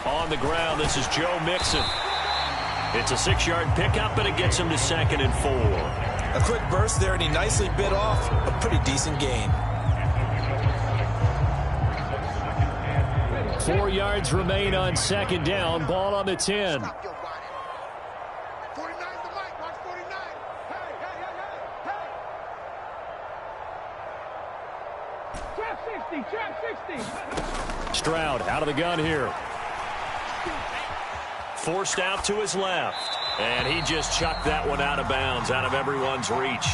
On the ground, this is Joe Mixon. It's a 6-yard pickup, and it gets him to 2nd and 4. A quick burst there, and he nicely bit off a pretty decent gain. 4 yards remain on 2nd down. Ball on the 10. Stroud out of the gun here. Forced out to his left. And he just chucked that one out of bounds, out of everyone's reach.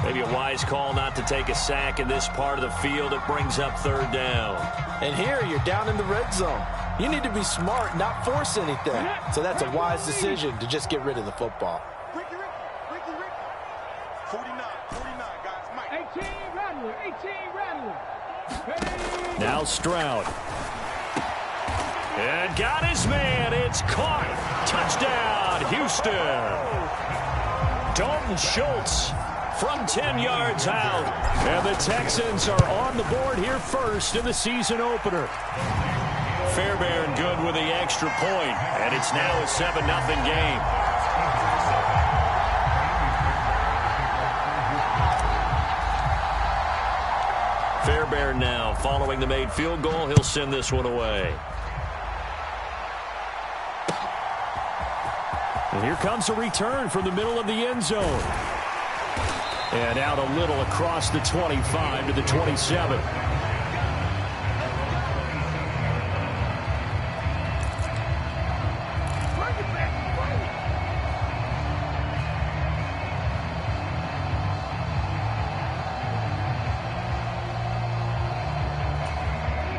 Maybe a wise call not to take a sack in this part of the field. It brings up 3rd down. And here you're down in the red zone. You need to be smart, not force anything. So that's a wise decision to just get rid of the football. 49, guys. Mike. 18 rattler. Now Stroud. And got his man. It's caught. Touchdown, Houston. Dalton Schultz from 10 yards out. And the Texans are on the board here first in the season opener. Fairbairn good with the extra point. And it's now a 7-0 game. Fairbairn now following the made field goal. He'll send this one away. And here comes a return from the middle of the end zone. And out a little across the 25 to the 27.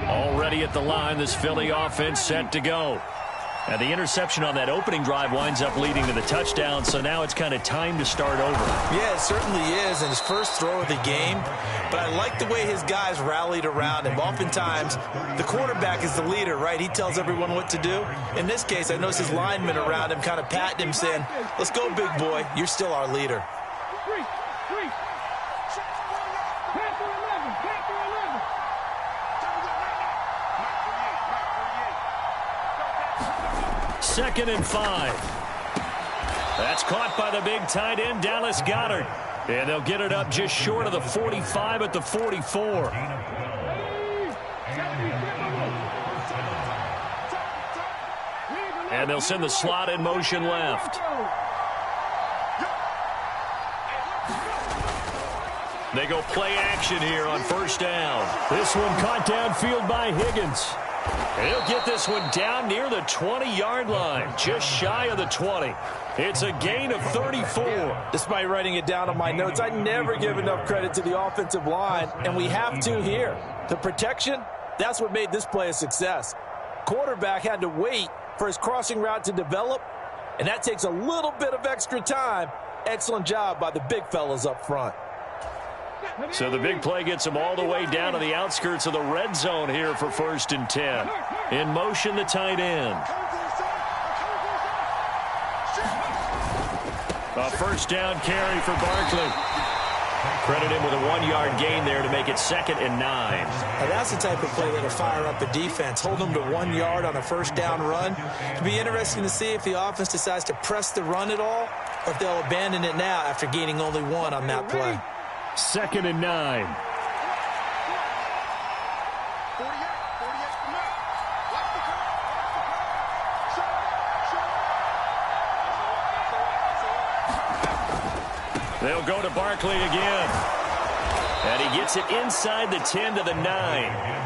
Already at the line, this Philly offense set to go. And the interception on that opening drive winds up leading to the touchdown, so now it's kind of time to start over. Yeah, it certainly is, and his first throw of the game. But I like the way his guys rallied around him. Oftentimes, the quarterback is the leader, right? He tells everyone what to do. In this case, I noticed his linemen around him kind of patting him, saying, let's go, big boy. You're still our leader. Second and 5. That's caught by the big tight end, Dallas Goedert. And they'll get it up just short of the 45 at the 44. And they'll send the slot in motion left. They go play action here on first down. This one caught downfield by Higgins. He'll get this one down near the 20-yard line, just shy of the 20. It's a gain of 34. Despite writing it down on my notes, I never give enough credit to the offensive line, and we have to here. The protection, that's what made this play a success. Quarterback had to wait for his crossing route to develop, and that takes a little bit of extra time. Excellent job by the big fellas up front. So the big play gets him all the way down to the outskirts of the red zone here for 1st and 10. In motion, the tight end. A first down carry for Barkley. Credit him with a 1-yard gain there to make it 2nd and 9. Now that's the type of play that'll fire up a defense. Hold them to 1 yard on a first down run. It'll be interesting to see if the offense decides to press the run at all, or if they'll abandon it now after gaining only 1 on that play. 2nd and 9. They'll go to Barkley again. And he gets it inside the 10 to the 9.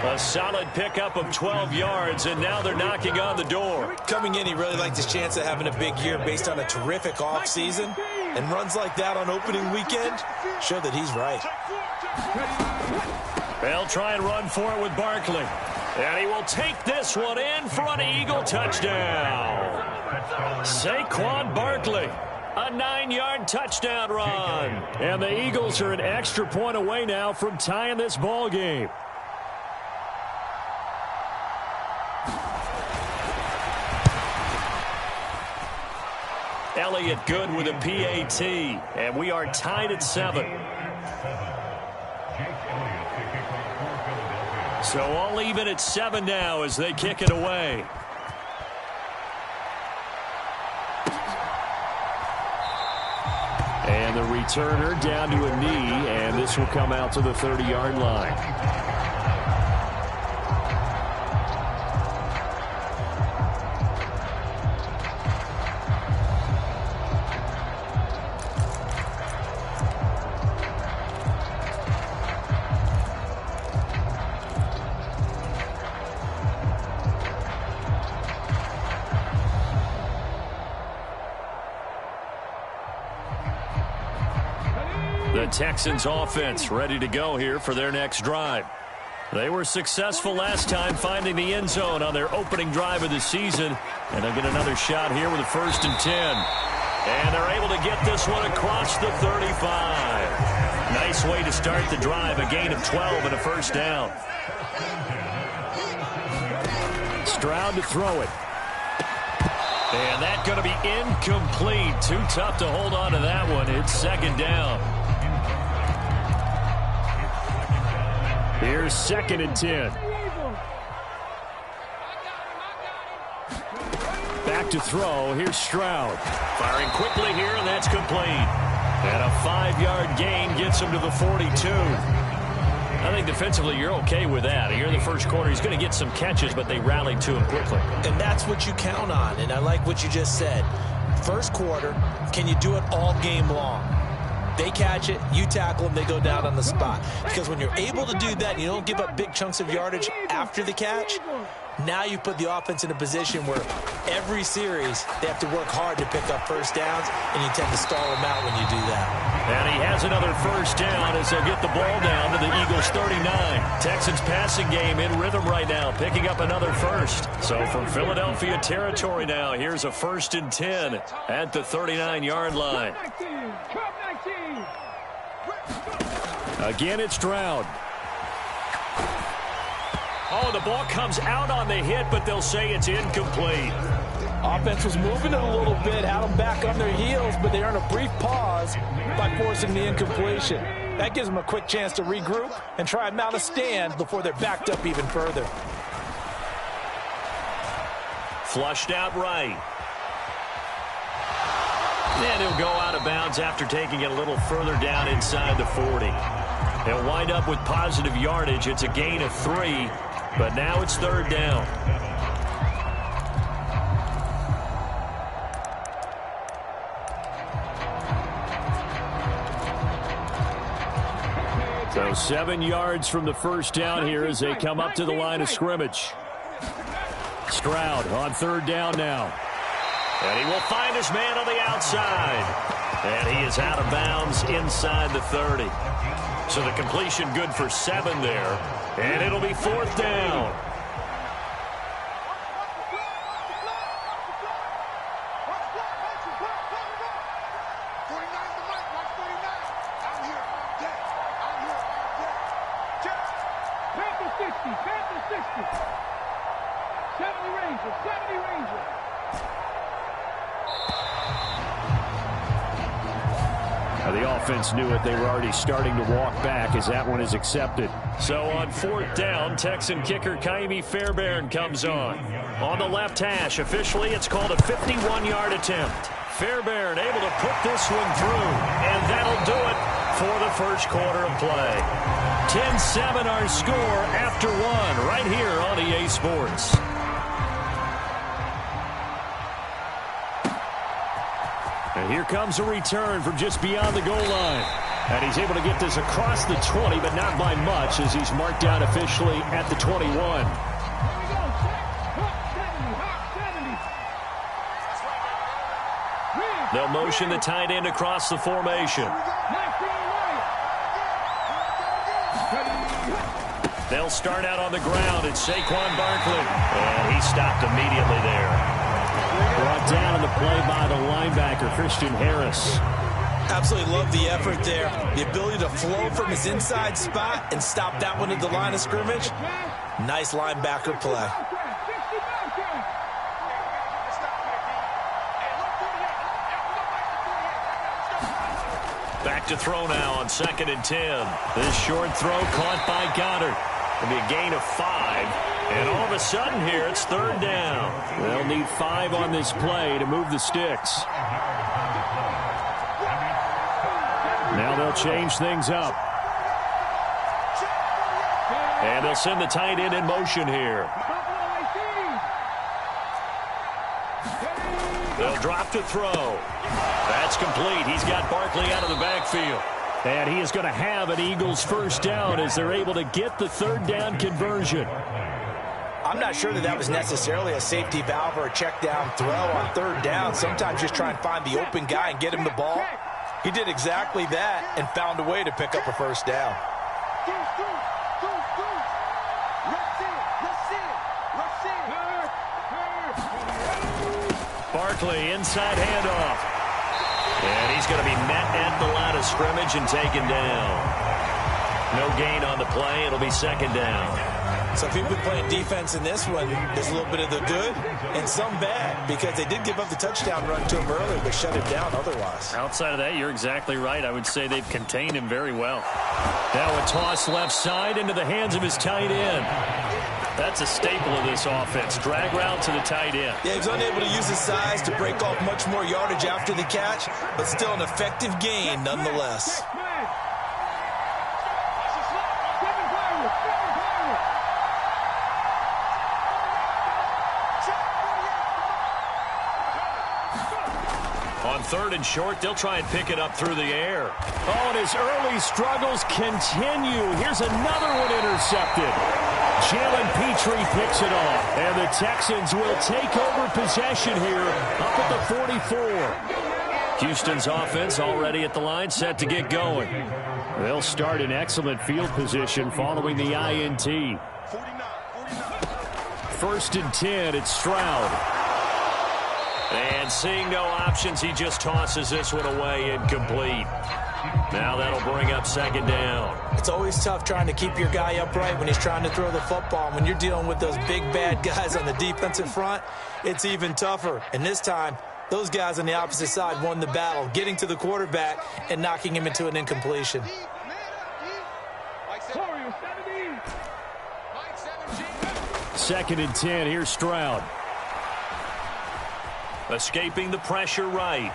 A solid pickup of 12 yards, and now they're knocking on the door. Coming in, he really liked his chance of having a big year based on a terrific offseason. And runs like that on opening weekend show that he's right. They'll try and run for it with Barkley. And he will take this one in for an Eagle touchdown. Saquon Barkley. A 9-yard touchdown run. And the Eagles are an extra point away now from tying this ball game. Elliott good with a PAT. And we are tied at 7. So all even at 7 now as they kick it away. And the returner down to a knee, and this will come out to the 30-yard line. The Texans offense ready to go here for their next drive. They were successful last time finding the end zone on their opening drive of the season. And they'll get another shot here with a 1st and 10. And they're able to get this one across the 35. Nice way to start the drive. A gain of 12 and a 1st down. Stroud to throw it. And that's going to be incomplete. Too tough to hold on to that one. It's 2nd down. Here's 2nd and 10. Back to throw. Here's Stroud. Firing quickly here, and that's complete. And a 5-yard gain gets him to the 42. I think defensively you're okay with that. Here in the first quarter, he's going to get some catches, but they rallied to him quickly. And that's what you count on, and I like what you just said. First quarter, can you do it all game long? They catch it, you tackle them, they go down on the spot. Because when you're able to do that and you don't give up big chunks of yardage after the catch, now you put the offense in a position where every series they have to work hard to pick up 1st downs, and you tend to stall them out when you do that. And he has another 1st down as they'll get the ball down to the Eagles' 39. Texans passing game in rhythm right now, picking up another 1st. So from Philadelphia territory now, here's a 1st and 10 at the 39-yard line. Again, it's Stroud. Oh, the ball comes out on the hit, but they'll say it's incomplete. Offense was moving it a little bit, had them back on their heels, but they earned a brief pause by forcing the incompletion. That gives them a quick chance to regroup and try and mount a stand before they're backed up even further. Flushed out right. And he'll go out of bounds after taking it a little further down inside the 40. He'll wind up with positive yardage. It's a gain of 3, but now it's 3rd down. So 7 yards from the 1st down here as they come up to the line of scrimmage. Stroud on 3rd down now. And he will find his man on the outside. And he is out of bounds inside the 30. So the completion good for 7 there. And it'll be 4th down. The offense knew it. They were already starting to walk back as that one is accepted. So on 4th down, Texan kicker Kaimi Fairbairn comes on. On the left hash, officially it's called a 51-yard attempt. Fairbairn able to put this one through, and that'll do it for the first quarter of play. 10-7 our score after 1 right here on EA Sports. And here comes a return from just beyond the goal line. And he's able to get this across the 20, but not by much as he's marked down officially at the 21. They'll motion the tight end across the formation. They'll start out on the ground. It's Saquon Barkley. And he stopped immediately there. Brought down on the play by the linebacker, Christian Harris. Absolutely love the effort there. The ability to flow from his inside spot and stop that one at the line of scrimmage. Nice linebacker play. Back to throw now on 2nd and 10. This short throw caught by Goddard. It'll be a gain of 5. And all of a sudden here, it's 3rd down. They'll need 5 on this play to move the sticks. Now they'll change things up. And they'll send the tight end in motion here. They'll drop to throw. That's complete. He's got Barkley out of the backfield. And he is going to have an Eagles first down as they're able to get the 3rd down conversion. I'm not sure that was necessarily a safety valve or a check down throw on 3rd down. Sometimes just try and find the open guy and get him the ball. He did exactly that and found a way to pick up a first down. Barkley, inside handoff. And he's going to be met at the line of scrimmage and taken down. No gain on the play. It'll be 2nd down. So if you've been playing defense in this one, there's a little bit of the good and some bad, because they did give up the touchdown run to him earlier, but shut him down otherwise. Outside of that, you're exactly right. I would say they've contained him very well. Now a toss left side into the hands of his tight end. That's a staple of this offense. Drag route to the tight end. Yeah, he was unable to use his size to break off much more yardage after the catch, but still an effective gain nonetheless. On 3rd and short, they'll try and pick it up through the air. Oh, and his early struggles continue. Here's another one intercepted. Jalen Petrie picks it off. And the Texans will take over possession here up at the 44. Houston's offense already at the line, set to get going. They'll start in excellent field position following the INT. 1st and 10, it's Stroud. And seeing no options, he just tosses this one away, incomplete. Now that'll bring up 2nd down. It's always tough trying to keep your guy upright when he's trying to throw the football. When you're dealing with those big, bad guys on the defensive front, it's even tougher. And this time, those guys on the opposite side won the battle, getting to the quarterback and knocking him into an incompletion. 2nd and 10, here's Stroud. Escaping the pressure right.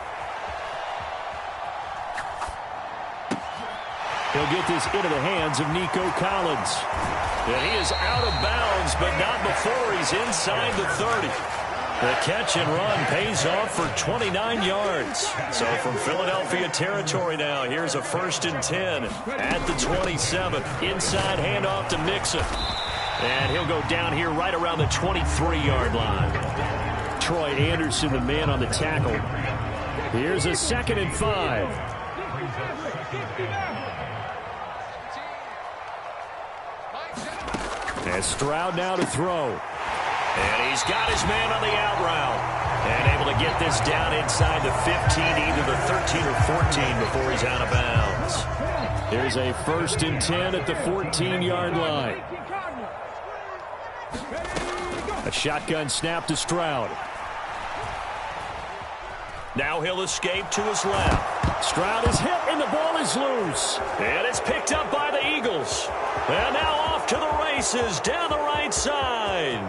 He'll get this into the hands of Nico Collins. And he is out of bounds, but not before he's inside the 30. The catch and run pays off for 29 yards. So from Philadelphia territory now, here's a 1st and 10 at the 27. Inside handoff to Mixon. And he'll go down here right around the 23-yard line. Troy Anderson, the man on the tackle. Here's a 2nd and 5. And Stroud now to throw. And he's got his man on the out route. And able to get this down inside the 15, either the 13 or 14 before he's out of bounds. Here's a 1st and 10 at the 14-yard line. A shotgun snap to Stroud. Now he'll escape to his left. Stroud is hit and the ball is loose. And it's picked up by the Eagles. And now off to the races down the right side.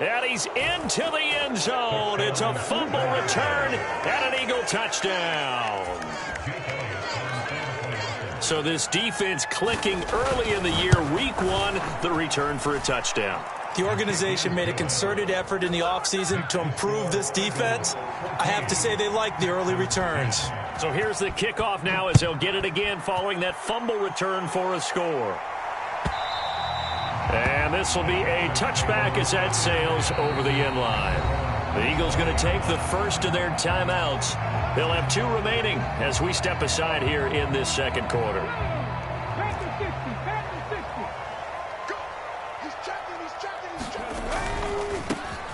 And he's into the end zone. It's a fumble return and an Eagle touchdown. So this defense clicking early in the year, week 1, the return for a touchdown. The organization made a concerted effort in the offseason to improve this defense. I have to say they like the early returns. So here's the kickoff now as they'll get it again following that fumble return for a score. And this will be a touchback as that sails over the end line. The Eagles going to take the first of their timeouts. They'll have 2 remaining as we step aside here in this 2nd quarter.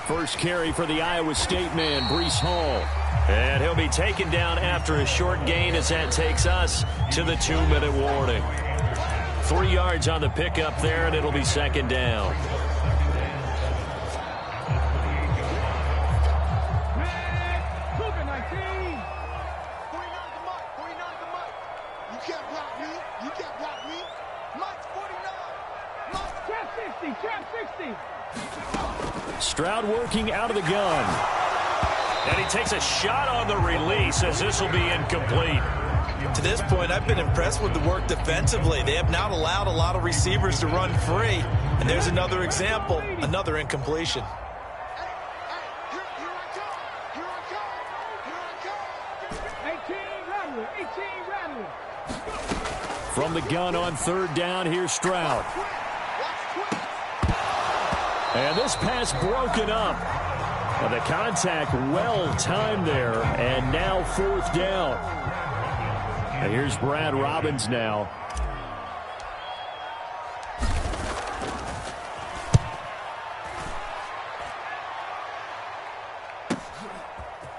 First carry for the Iowa State man, Breece Hall. And he'll be taken down after a short gain as that takes us to the 2-minute warning. 3 yards on the pickup there, and it'll be 2nd down. You can't block me. You can't Stroud working out of the gun. And he takes a shot on the release as this will be incomplete. To this point, I've been impressed with the work defensively. They have not allowed a lot of receivers to run free. And there's another example, another incompletion. From the gun on third down, here's Stroud. And this pass broken up. And the contact well timed there, and now fourth down. And here's Brad Robbins now.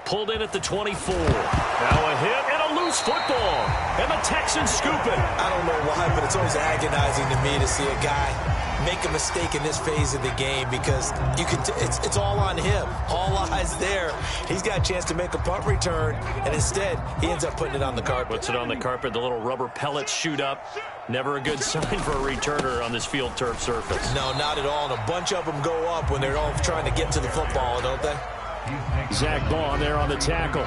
Pulled in at the 24. Now a hit and a loose football. And the Texans scoop it. I don't know why, but it's always agonizing to me to see a guy make a mistake in this phase of the game because it's all on him. All eyes there. He's got a chance to make a punt return, and instead he ends up putting it on the carpet. Puts it on the carpet. The little rubber pellets shoot up. Never a good sign for a returner on this field turf surface. No, not at all. And a bunch of them go up when they're all trying to get to the football, don't they? Zach Baugh there on the tackle.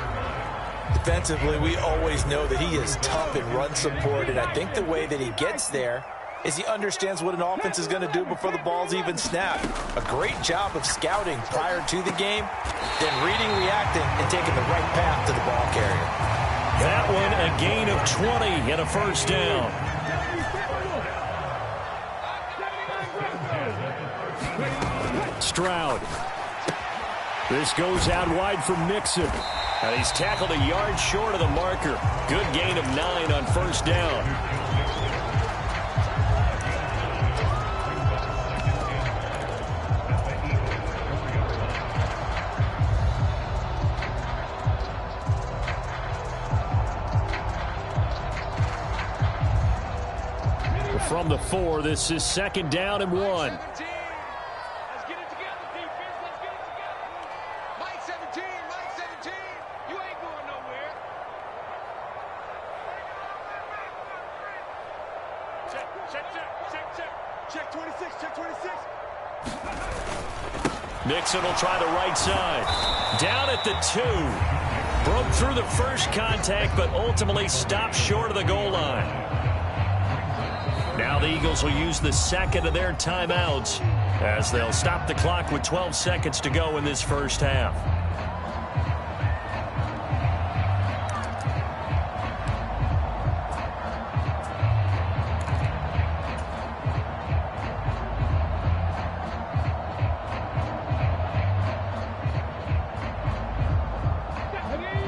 Defensively, we always know that he is tough in run support, and I think the way that he gets there is he understands what an offense is going to do before the ball's even snapped. A great job of scouting prior to the game, then reading, reacting, and taking the right path to the ball carrier. That one a gain of 20 and a first down. Stroud. This goes out wide for Mixon. And he's tackled a yard short of the marker. Good gain of 9 on first down. From the 4, this is second down and 1. Mixon will try the right side. Down at the 2. Broke through the first contact, but ultimately stopped short of the goal line. Now the Eagles will use the second of their timeouts as they'll stop the clock with 12 seconds to go in this first half.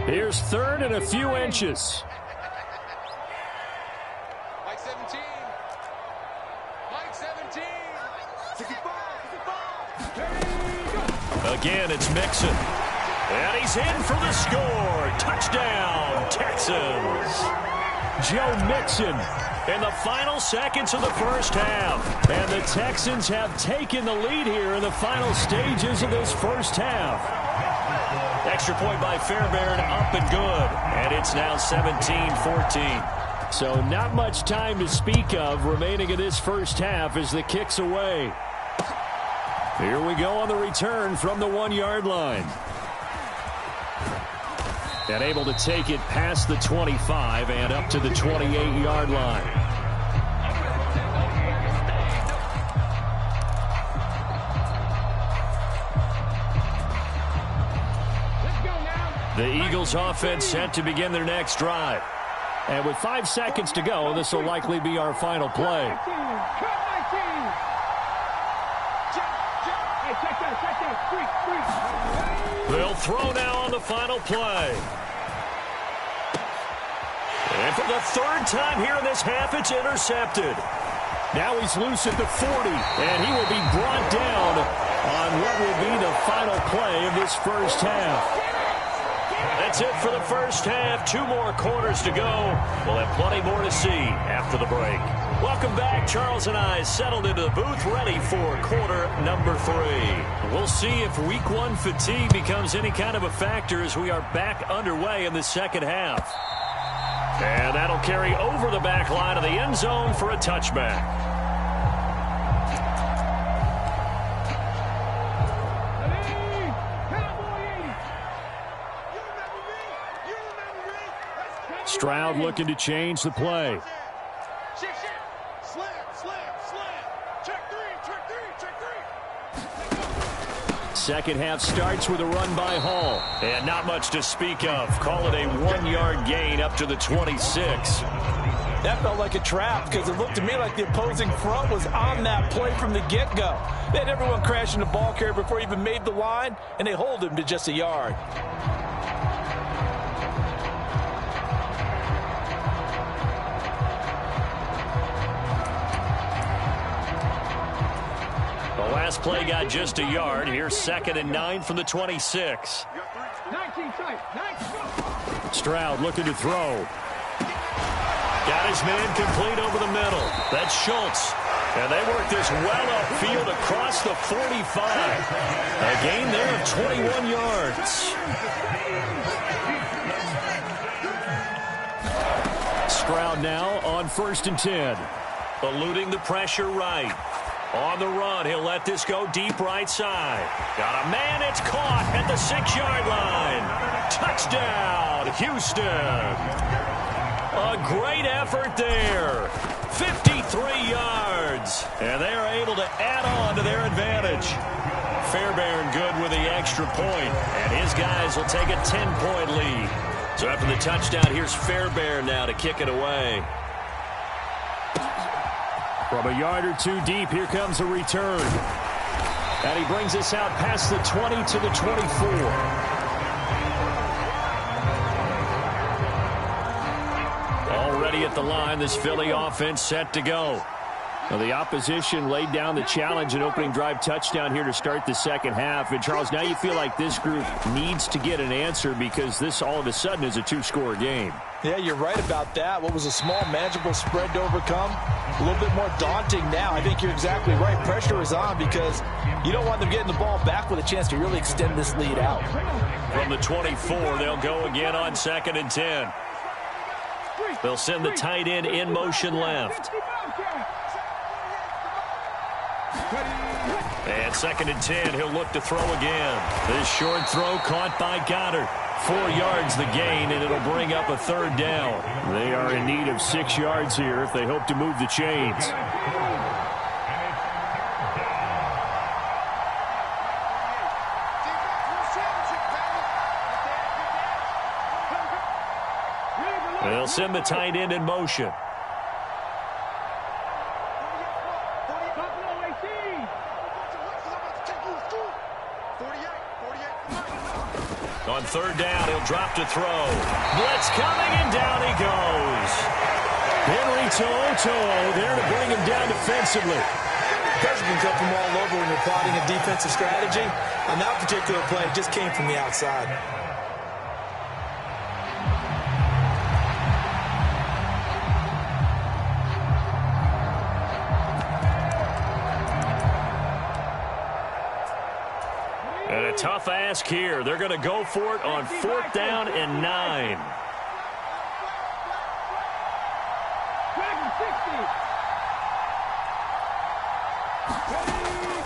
Here's third and a few inches. Mike 17. Mike 17. 65. Again, it's Mixon. And he's in for the score. Touchdown, Texans. Joe Mixon. In the final seconds of the first half. And the Texans have taken the lead here in the final stages of this first half. Extra point by Fairbairn, up and good. And it's now 17-14. So not much time to speak of remaining in this first half as the kick's away. Here we go on the return from the 1-yard line. And able to take it past the 25 and up to the 28-yard line. The Eagles offense set to begin their next drive. And with 5 seconds to go, this will likely be our final play. They'll throw now on the final play. And for the third time here in this half, it's intercepted. Now he's loose at the 40, and he will be brought down on what will be the final play of this first half. That's it for the first half. 2 more quarters to go. We'll have plenty more to see after the break. Welcome back. Charles and I settled into the booth ready for quarter number 3. We'll see if week 1 fatigue becomes any kind of a factor as we are back underway in the second half. And that'll carry over the back line of the end zone for a touchback. Stroud looking to change the play. Second half starts with a run by Hall. And not much to speak of. Call it a 1-yard gain up to the 26. That felt like a trap because it looked to me like the opposing front was on that play from the get-go. They had everyone crashing the ball carrier before he even made the line, and they hold him to just a yard. The last play got just a yard. Here's 2nd and 9 from the 26. 19 tight. 19. Stroud looking to throw. Got his man complete over the middle. That's Schultz. And they work this well upfield across the 45. A gain there of 21 yards. Stroud now on 1st and 10. Eluding the pressure right. On the run, he'll let this go deep right side. Got a man, it's caught at the 6-yard line. Touchdown, Houston. A great effort there. 53 yards. And they are able to add on to their advantage. Fairbairn good with the extra point. And his guys will take a 10-point lead. So after the touchdown, here's Fairbairn now to kick it away. From a yard or two deep, here comes a return. And he brings us out past the 20 to the 24. Already at the line, this Philly offense set to go. Well, the opposition laid down the challenge and opening drive touchdown here to start the second half. And, Charles, now you feel like this group needs to get an answer because this all of a sudden is a 2-score game. Yeah, you're right about that. What was a small, manageable spread to overcome, a little bit more daunting now. I think you're exactly right. Pressure is on because you don't want them getting the ball back with a chance to really extend this lead out. From the 24, they'll go again on 2nd and 10. They'll send the tight end in motion left. And 2nd and 10, he'll look to throw again. This short throw caught by Goddard. 4 yards the gain, and it'll bring up a 3rd down. They are in need of 6 yards here if they hope to move the chains. They'll send the tight end in motion. On 3rd down, he'll drop to throw. Blitz coming, and down he goes. Henry To'o there to bring him down defensively. Pressure can come from all over when you're plotting a defensive strategy. On that particular play, it just came from the outside. And a tough ask here. They're going to go for it on 4th down and 9.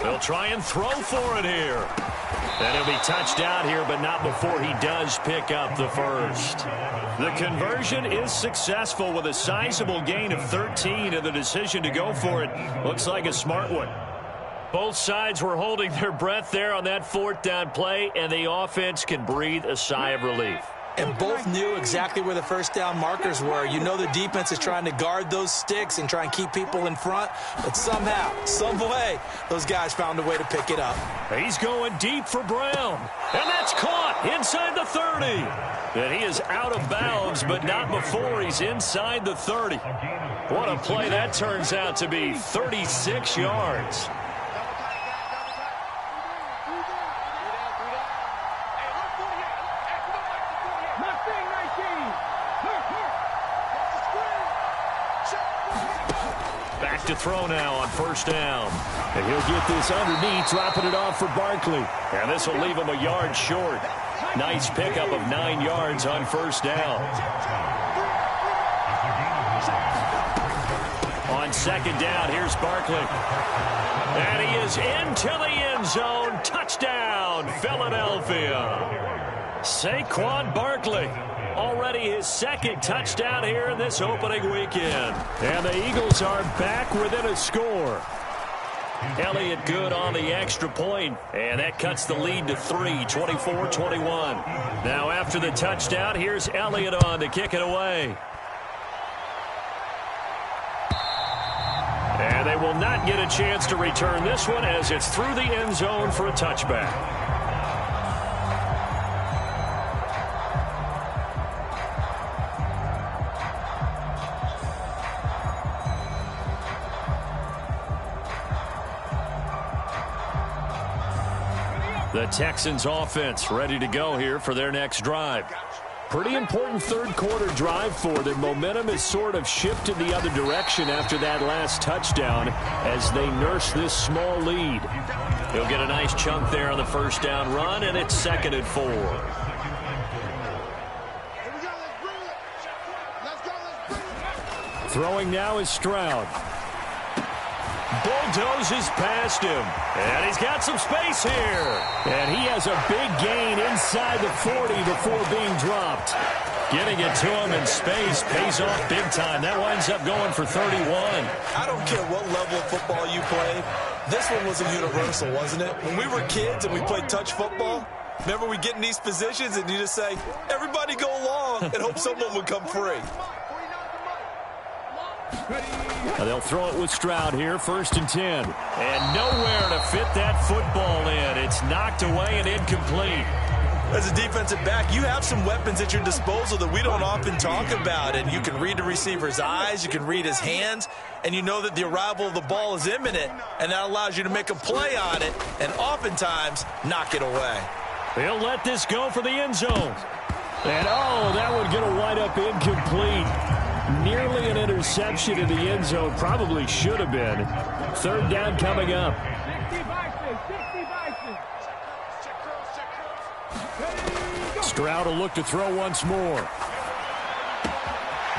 They'll try and throw for it here. And he'll be touched out here, but not before he does pick up the first. The conversion is successful with a sizable gain of 13, and the decision to go for it looks like a smart one. Both sides were holding their breath there on that 4th down play, and the offense can breathe a sigh of relief. And both knew exactly where the 1st down markers were. You know the defense is trying to guard those sticks and try and keep people in front, but somehow, some way, those guys found a way to pick it up. He's going deep for Brown, and that's caught inside the 30. And he is out of bounds, but not before he's inside the 30. What a play that turns out to be, 36 yards. Back to throw now on 1st down. And he'll get this underneath, dropping it off for Barkley. And this will leave him a yard short. Nice pickup of 9 yards on 1st down. On 2nd down, here's Barkley. And he is into the end zone. Touchdown, Philadelphia. Saquon Barkley. Already his second touchdown here in this opening weekend. And the Eagles are back within a score. Elliott good on the extra point, and that cuts the lead to 3, 24-21. Now after the touchdown, here's Elliott on to kick it away. And they will not get a chance to return this one as it's through the end zone for a touchback. The Texans offense ready to go here for their next drive. Pretty important third quarter drive for them. Momentum has sort of shifted the other direction after that last touchdown as they nurse this small lead. He'll get a nice chunk there on the first down run, and it's 2nd and 4. Throwing now is Stroud. Bulldozes past him, and he's got some space here. And he has a big gain inside the 40 before being dropped. Getting it to him in space pays off big time. That winds up going for 31. I don't care what level of football you play. This one was a universal, wasn't it? When we were kids and we played touch football, remember we get in these positions and you just say, everybody go along, and hope someone would come free. They'll throw it with Stroud here, 1st and 10. And nowhere to fit that football in. It's knocked away and incomplete. As a defensive back, you have some weapons at your disposal that we don't often talk about. And you can read the receiver's eyes, you can read his hands, and you know that the arrival of the ball is imminent, and that allows you to make a play on it and oftentimes knock it away. They'll let this go for the end zone. And, oh, that would get a wind up incomplete. Nearly an interception in the end zone. Probably should have been. 3rd down coming up. Stroud will look to throw once more.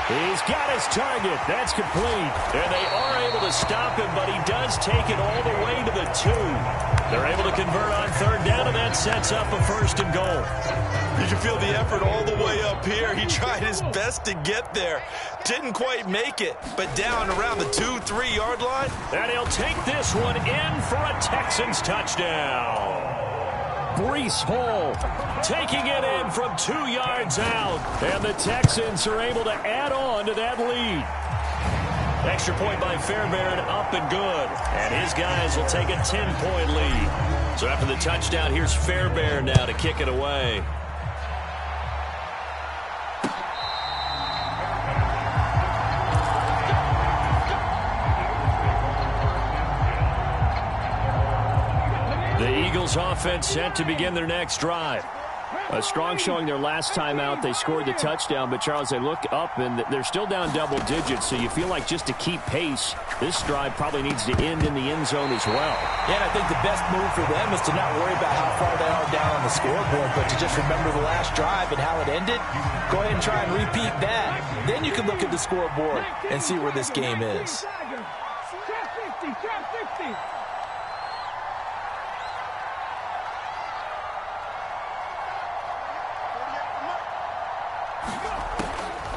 He's got his target. That's complete. And they are able to stop him, but he does take it all the way to the 2. They're able to convert on 3rd down, and that sets up a 1st and goal. You can feel the effort all the way up here. He tried his best to get there. Didn't quite make it, but down around the 2-3 yard line. And he'll take this one in for a Texans touchdown. Breece Hall taking it in from 2 yards out. And the Texans are able to add on to that lead. Extra point by Fairbairn, up and good. And his guys will take a 10-point lead. So after the touchdown, here's Fairbairn now to kick it away. The Eagles offense set to begin their next drive. A strong showing their last time out. They scored the touchdown, but, Charles, they look up, and they're still down double digits, so you feel like just to keep pace, this drive probably needs to end in the end zone as well. Yeah, and I think the best move for them is to not worry about how far they are down on the scoreboard, but to just remember the last drive and how it ended. Go ahead and try and repeat that. Then you can look at the scoreboard and see where this game is.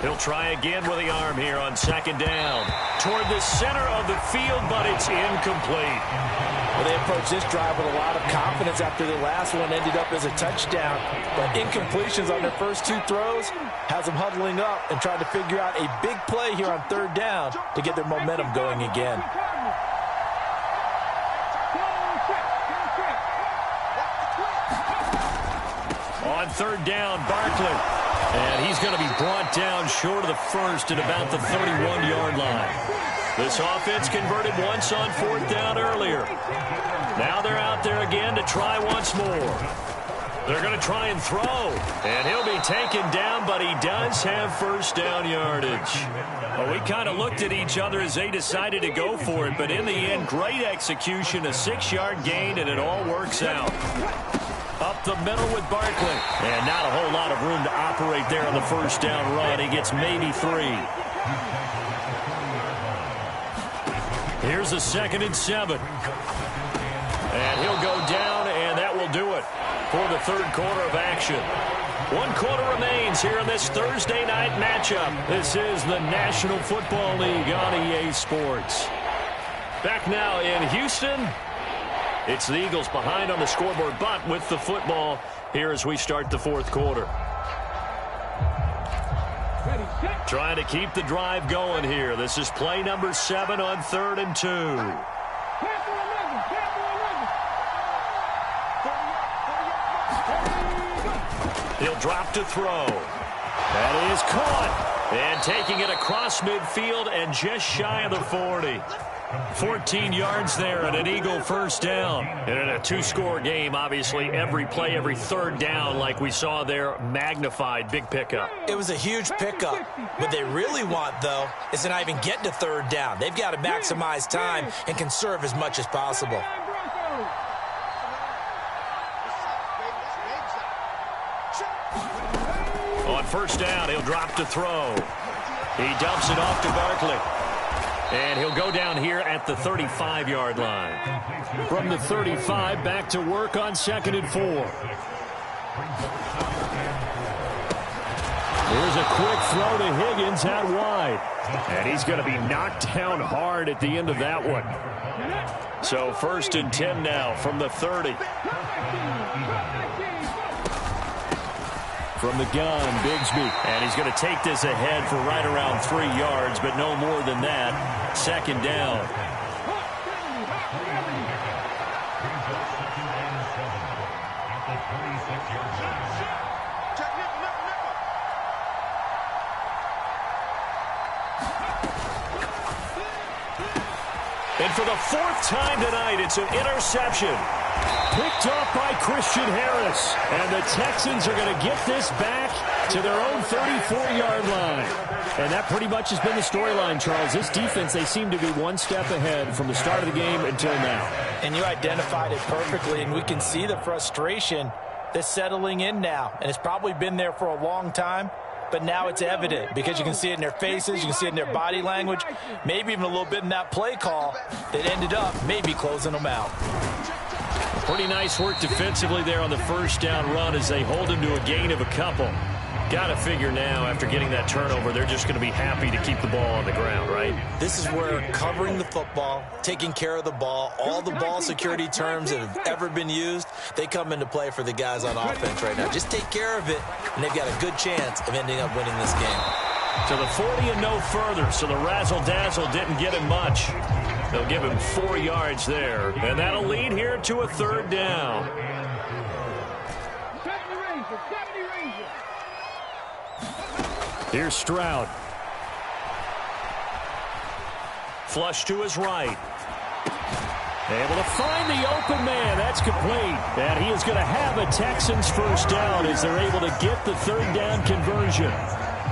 He'll try again with the arm here on 2nd down. Toward the center of the field, but it's incomplete. Well, they approached this drive with a lot of confidence after the last one ended up as a touchdown. But incompletions on their first 2 throws has them huddling up and trying to figure out a big play here on 3rd down to get their momentum going again. On 3rd down, Barkley. And he's going to be brought down short of the 1st at about the 31-yard line. This offense converted once on 4th down earlier. Now they're out there again to try once more. They're going to try and throw. And he'll be taken down, but he does have 1st down yardage. Well, we kind of looked at each other as they decided to go for it, but in the end, great execution, a 6-yard gain, and it all works out. Up the middle with Barkley. And not a whole lot of room to operate there on the 1st down run. He gets maybe 3. Here's a 2nd and 7. And he'll go down, and that will do it for the third quarter of action. 1 quarter remains here in this Thursday night matchup. This is the National Football League on EA Sports. Back now in Houston. It's the Eagles behind on the scoreboard, but with the football here as we start the fourth quarter. Trying to keep the drive going here. This is play number 7 on 3rd and 2. He'll drop to throw. That is caught. And taking it across midfield and just shy of the 40. 14 yards there and an Eagle first down. And in a 2-score game, obviously, every play, every third down, like we saw there, magnified. Big pickup. It was a huge pickup. What they really want, though, is to not even get to 3rd down. They've got to maximize time and conserve as much as possible. On first down, he'll drop to throw. He dumps it off to Barkley. And he'll go down here at the 35-yard line. From the 35, back to work on 2nd and 4. Here's a quick throw to Higgins out wide. And he's going to be knocked down hard at the end of that one. So 1st and 10 now from the 30. From the gun, Bigsby. And he's going to take this ahead for right around 3 yards, but no more than that. 2nd down. And for the 4th time tonight, it's an interception. Picked off by Christian Harris. And the Texans are going to get this back to their own 34-yard line. And that pretty much has been the storyline, Charles. This defense, they seem to be one step ahead from the start of the game until now. And you identified it perfectly, and we can see the frustration that's settling in now. And it's probably been there for a long time, but now it's evident because you can see it in their faces, you can see it in their body language, maybe even a little bit in that play call that ended up maybe closing them out. Pretty nice work defensively there on the first down run as they hold him to a gain of a couple. Got to figure now, after getting that turnover, they're just going to be happy to keep the ball on the ground, right? This is where covering the football, taking care of the ball, all the ball security terms that have ever been used, they come into play for the guys on offense right now. Just take care of it, and they've got a good chance of ending up winning this game. To the 40 and no further, so the razzle-dazzle didn't get him much. They'll give him 4 yards there, and that'll lead here to a 3rd down. Here's Stroud. Flush to his right. Able to find the open man. That's complete. And he is going to have a Texans first down as they're able to get the 3rd down conversion.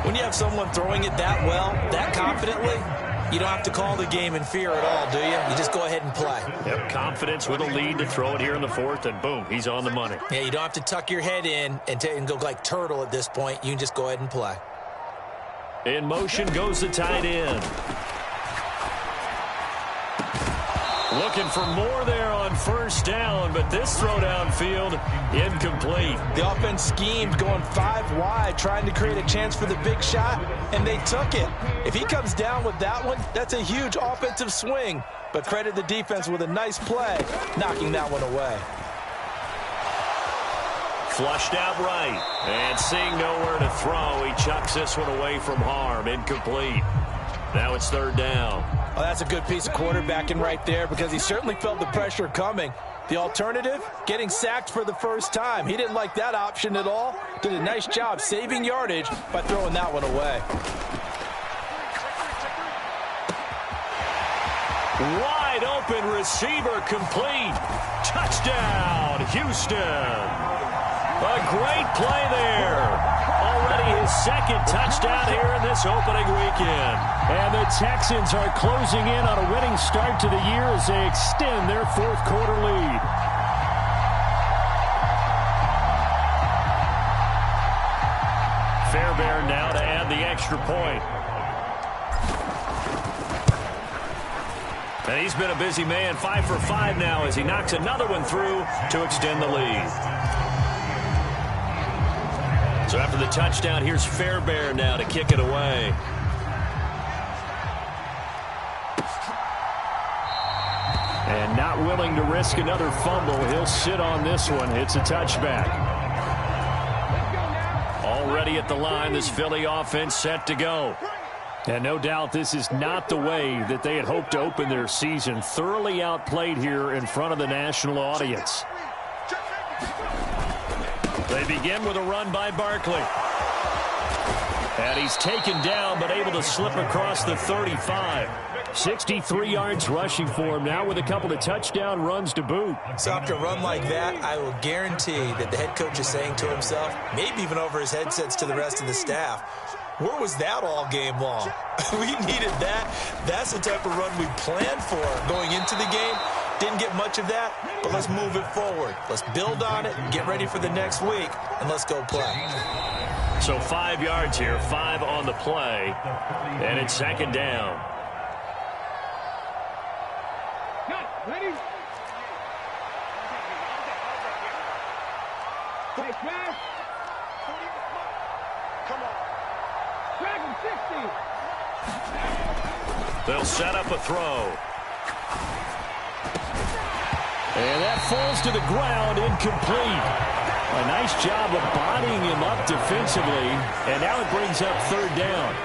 When you have someone throwing it that well, that confidently, you don't have to call the game in fear at all, do you? You just go ahead and play. Yep, confidence with a lead to throw it here in the 4th, and boom, he's on the money. Yeah, you don't have to tuck your head in and go like turtle at this point. You can just go ahead and play. In motion goes the tight end. Looking for more there on first down, but this throw downfield incomplete. The offense schemed going 5 wide, trying to create a chance for the big shot, and they took it. If he comes down with that one, that's a huge offensive swing. But credit the defense with a nice play, knocking that one away. Flushed out right, and seeing nowhere to throw, he chucks this one away from harm. Incomplete. Now it's 3rd down. Oh, that's a good piece of quarterbacking right there because he certainly felt the pressure coming. The alternative, getting sacked for the first time. He didn't like that option at all. Did a nice job saving yardage by throwing that one away. Wide open receiver complete. Touchdown, Houston. A great play there. Already his 2nd touchdown here in this opening weekend. And the Texans are closing in on a winning start to the year as they extend their 4th quarter lead. Fairbairn now to add the extra point. And he's been a busy man, 5 for 5 now as he knocks another one through to extend the lead. So after the touchdown, here's Fairbairn now to kick it away. And not willing to risk another fumble. He'll sit on this one. It's a touchback. Already at the line, this Philly offense set to go. And no doubt this is not the way that they had hoped to open their season. Thoroughly outplayed here in front of the national audience. They begin with a run by Barkley. And he's taken down but able to slip across the 35. 63 yards rushing for him now with a couple of touchdown runs to boot. So after a run like that, I will guarantee that the head coach is saying to himself, maybe even over his headsets to the rest of the staff, where was that all game long? We needed that. That's the type of run we planned for going into the game. Didn't get much of that, but let's move it forward. Let's build on it, get ready for the next week, and let's go play. So 5 yards here, 5 on the play, and it's second down. Ready? Take back. Come on. Dragon 60. They'll set up a throw. And that falls to the ground, incomplete. A nice job of bodying him up defensively, and now it brings up third down.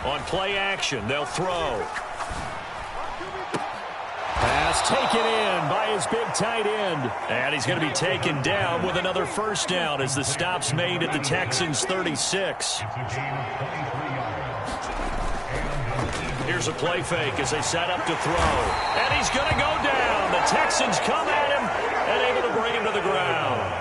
On play action, they'll throw. Pass taken in by his big tight end. And he's going to be taken down with another first down as the stop's made at the Texans' 36. Here's a play fake as they set up to throw. And he's going to go down. The Texans come at him and able to bring him to the ground.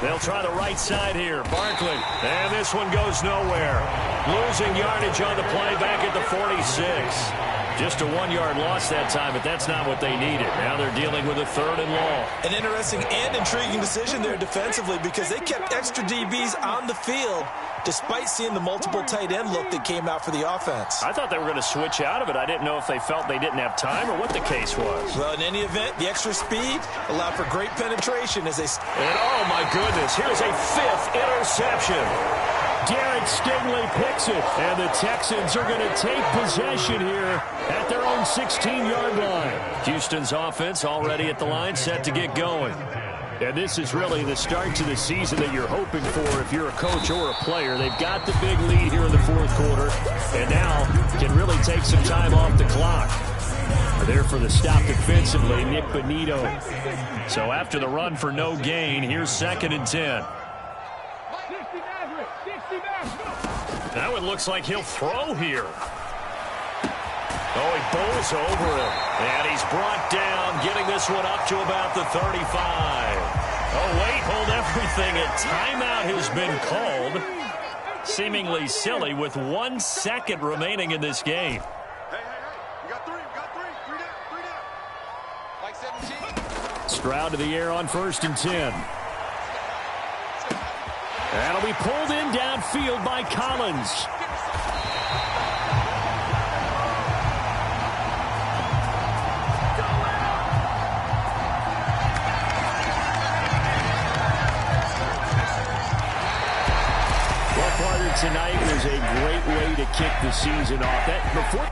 They'll try the right side here. Barkley. And this one goes nowhere. Losing yardage on the play back at the 46. Just a 1-yard loss that time, but that's not what they needed. Now they're dealing with a third and long. An interesting and intriguing decision there defensively because they kept extra DBs on the field despite seeing the multiple tight end look that came out for the offense. I thought they were going to switch out of it. I didn't know if they felt they didn't have time or what the case was. Well, in any event, the extra speed allowed for great penetration as they... And oh my goodness, here's a 5th interception. Derek Stingley picks it, and the Texans are going to take possession here at their own 16-yard line. Houston's offense already at the line, set to get going. And this is really the start to the season that you're hoping for if you're a coach or a player. They've got the big lead here in the fourth quarter, and now can really take some time off the clock. There for the stop defensively, Nick Bonito. So after the run for no gain, here's 2nd and 10. Now it looks like he'll throw here. Oh, he bowls over him. And he's brought down, getting this one up to about the 35. Oh, wait, hold everything. A timeout has been called. Seemingly silly with 1 second remaining in this game. Hey. You got 3. Three down. Like 17. Stroud to the air on 1st and 10. That'll be pulled in downfield by Collins. Well, Carter, tonight was a great way to kick the season off. Before